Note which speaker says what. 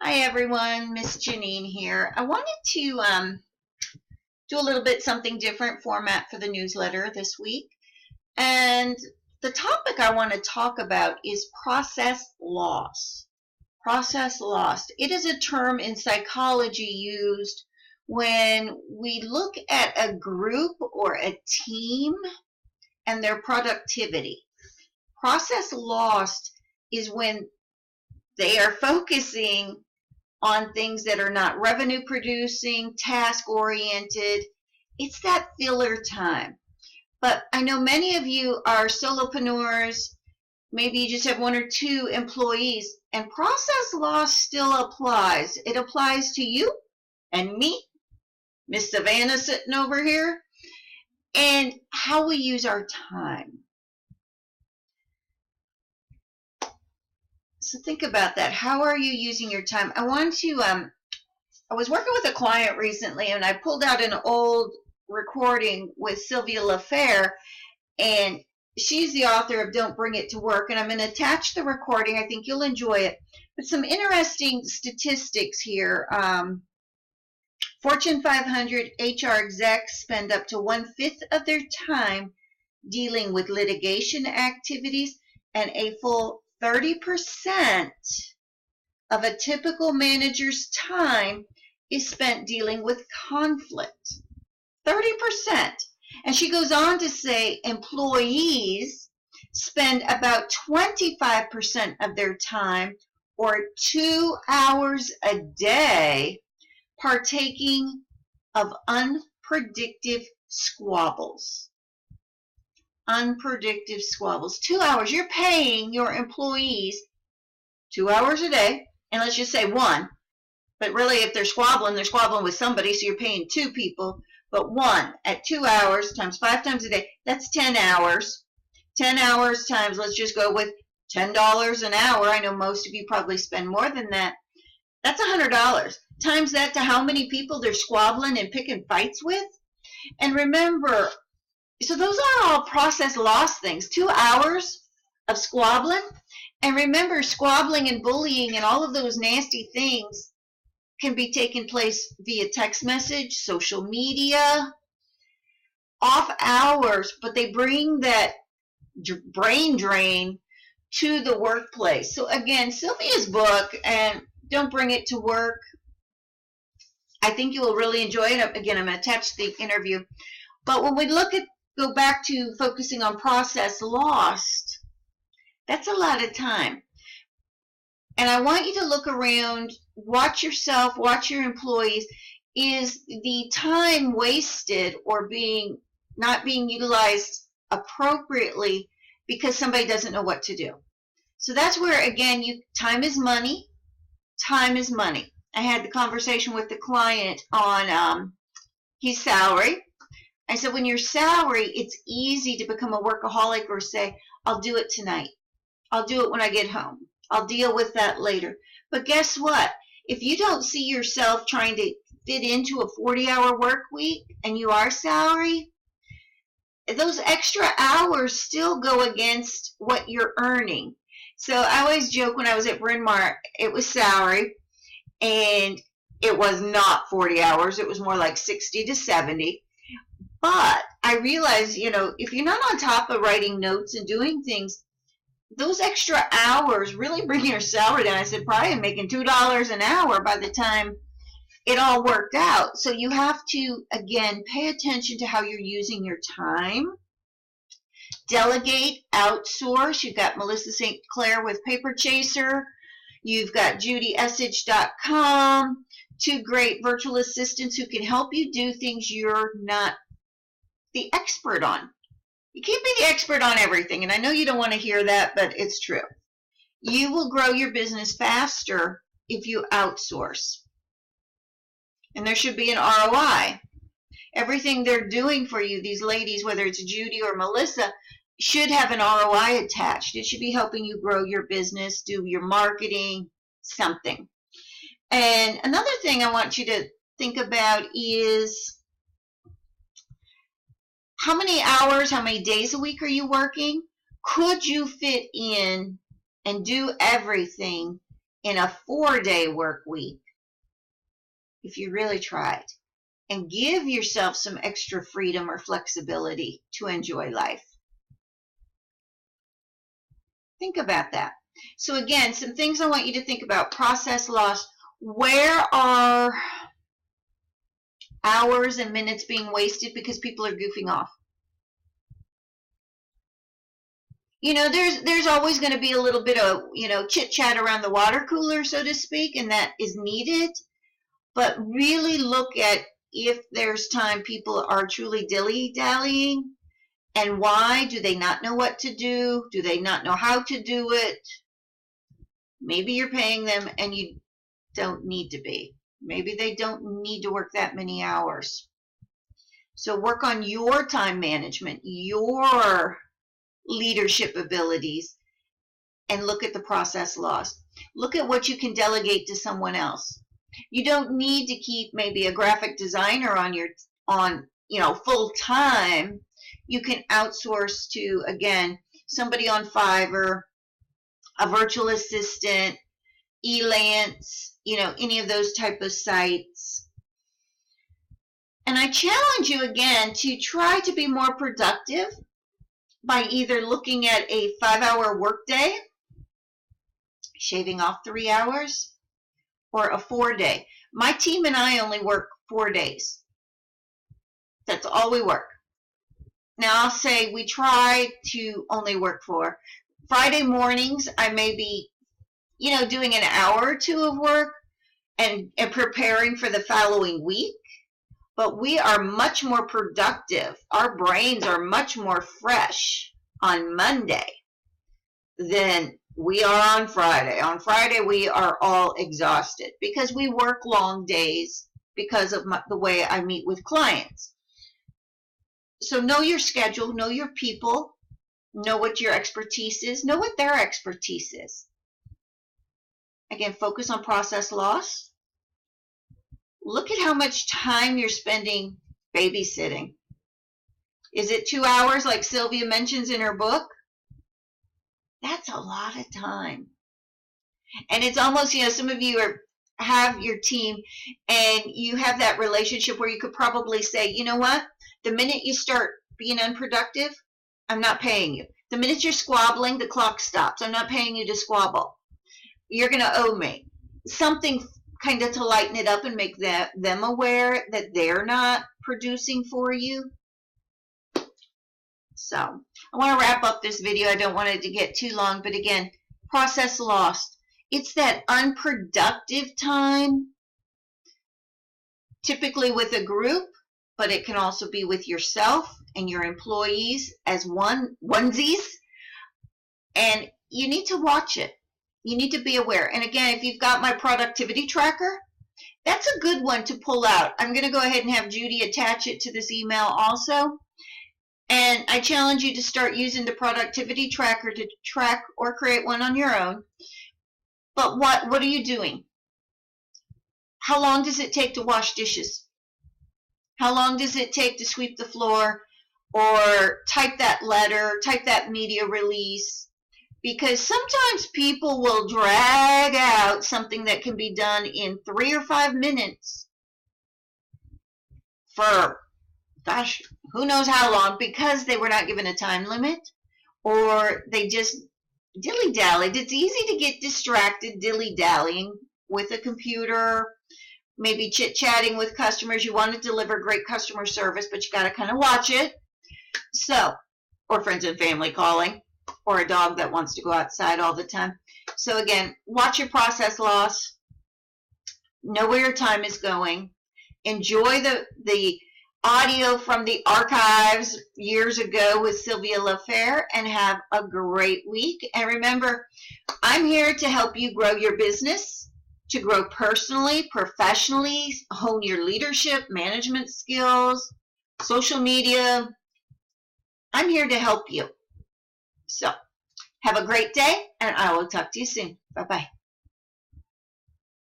Speaker 1: Hi everyone, Miss Janine here. I wanted to do a little bit something different format for the newsletter this week. And the topic I want to talk about is process loss. Process loss. It is a term in psychology used when we look at a group or a team and their productivity. Process lost is when they are focusing on things that are not revenue producing, task oriented. It's that filler time. But I know many of you are solopreneurs. Maybe you just have one or two employees, and process loss still applies. It applies to you and me, Miss Savannah sitting over here, and how we use our time. So think about that. How are you using your time? I was working with a client recently, and I pulled out an old recording with Sylvia Laffaire, and she's the author of Don't Bring It to Work, and I'm going to attach the recording. I think you'll enjoy it. But some interesting statistics here. Fortune 500 HR execs spend up to 1/5 of their time dealing with litigation activities, and a full 30% of a typical manager's time is spent dealing with conflict. 30%. And she goes on to say employees spend about 25% of their time, or 2 hours a day, partaking of unpredictable squabbles. Unpredictable squabbles. 2 hours. You're paying your employees 2 hours a day, and let's just say one. But really, if they're squabbling with somebody, so you're paying two people. But one at 2 hours times 5 times a day, that's 10 hours. 10 hours times, let's just go with $10 an hour. I know most of you probably spend more than that. That's $100. Times that to how many people they're squabbling and picking fights with. And remember, so those are all process loss things. 2 hours of squabbling. And remember, squabbling and bullying and all of those nasty things can be taking place via text message, social media, off hours, but they bring that brain drain to the workplace. So again, Sylvia's book, and Don't Bring It to Work, I think you will really enjoy it. Again, I'm going to attach the interview. But when we go back to focusing on process lost, that's a lot of time. And I want you to look around, watch yourself, watch your employees. Is the time wasted or not being utilized appropriately because somebody doesn't know what to do? So that's where, again, time is money. Time is money. I had the conversation with the client on his salary. I said, when you're salary, it's easy to become a workaholic or say, I'll do it tonight. I'll do it when I get home. I'll deal with that later. But guess what? If you don't see yourself trying to fit into a 40-hour work week and you are salary, those extra hours still go against what you're earning. So I always joke when I was at Bryn Mawr, it was salary, and it was not 40 hours. It was more like 60 to 70. But I realized, if you're not on top of writing notes and doing things, those extra hours really bring your salary down. I said, probably I'm making $2 an hour by the time it all worked out. So you have to, again, pay attention to how you're using your time. Delegate, outsource. You've got Melissa St. Clair with Paper Chaser. You've got JudyEssich.com. 2 great virtual assistants who can help you do things you're not the expert on. You can't be the expert on everything, and I know you don't want to hear that, but it's true. You will grow your business faster if you outsource. And there should be an ROI. Everything they're doing for you, these ladies, whether it's Judy or Melissa, should have an ROI attached. It should be helping you grow your business, do your marketing, something. And another thing I want you to think about is, how many hours, how many days a week are you working? Could you fit in and do everything in a 4-day work week if you really tried. And give yourself some extra freedom or flexibility to enjoy life. Think about that. So again, some things I want you to think about. Process loss. Where are hours and minutes being wasted because people are goofing off? You know, there's always going to be a little bit of, chit chat around the water cooler, so to speak, and that is needed. But really look at if there's time people are truly dilly-dallying, and why. Do they not know what to do? Do they not know how to do it? Maybe you're paying them and you don't need to be. Maybe they don't need to work that many hours. So work on your time management, your leadership abilities, and look at the process loss. Look at what you can delegate to someone else. You don't need to keep maybe a graphic designer on full time. You can outsource to, again, somebody on Fiverr, a virtual assistant, Elance, any of those type of sites. And I challenge you again to try to be more productive by either looking at a 5-hour workday, shaving off 3 hours, or a 4-day. My team and I only work 4 days. That's all we work. Now I'll say we try to only work 4. Friday mornings I may be, doing an hour or 2 of work and preparing for the following week. But we are much more productive. Our brains are much more fresh on Monday than we are on Friday. On Friday, we are all exhausted because we work long days because of the way I meet with clients. So know your schedule, know your people, know what your expertise is, know what their expertise is. Again, focus on process loss. Look at how much time you're spending babysitting. Is it 2 hours like Sylvia mentions in her book? That's a lot of time. And it's almost, some of you have your team and you have that relationship where you could probably say, you know what? The minute you start being unproductive, I'm not paying you. The minute you're squabbling, the clock stops. I'm not paying you to squabble. You're going to owe me. Something kind of to lighten it up and make them aware that they're not producing for you. So I want to wrap up this video. I don't want it to get too long, but again, process lost. It's that unproductive time, typically with a group, but it can also be with yourself and your employees as onesies. And you need to watch it. You need to be aware. And again, if you've got my productivity tracker, that's a good one to pull out. I'm going to go ahead and have Judy attach it to this email also. And I challenge you to start using the productivity tracker to track or create one on your own. But what are you doing? How long does it take to wash dishes? How long does it take to sweep the floor or type that letter, type that media release? Because sometimes people will drag out something that can be done in 3 or 5 minutes for, gosh, who knows how long, because they were not given a time limit or they just dilly-dallied. It's easy to get distracted dilly-dallying with a computer, maybe chit-chatting with customers. You want to deliver great customer service, but you got to kind of watch it. So, or friends and family calling, or a dog that wants to go outside all the time. So again, watch your process loss. Know where your time is going. Enjoy the audio from the archives years ago with Sylvia Laffaire, and have a great week. And remember, I'm here to help you grow your business, to grow personally, professionally, hone your leadership, management skills, social media. I'm here to help you. So, have a great day, and I will talk to you soon. Bye-bye.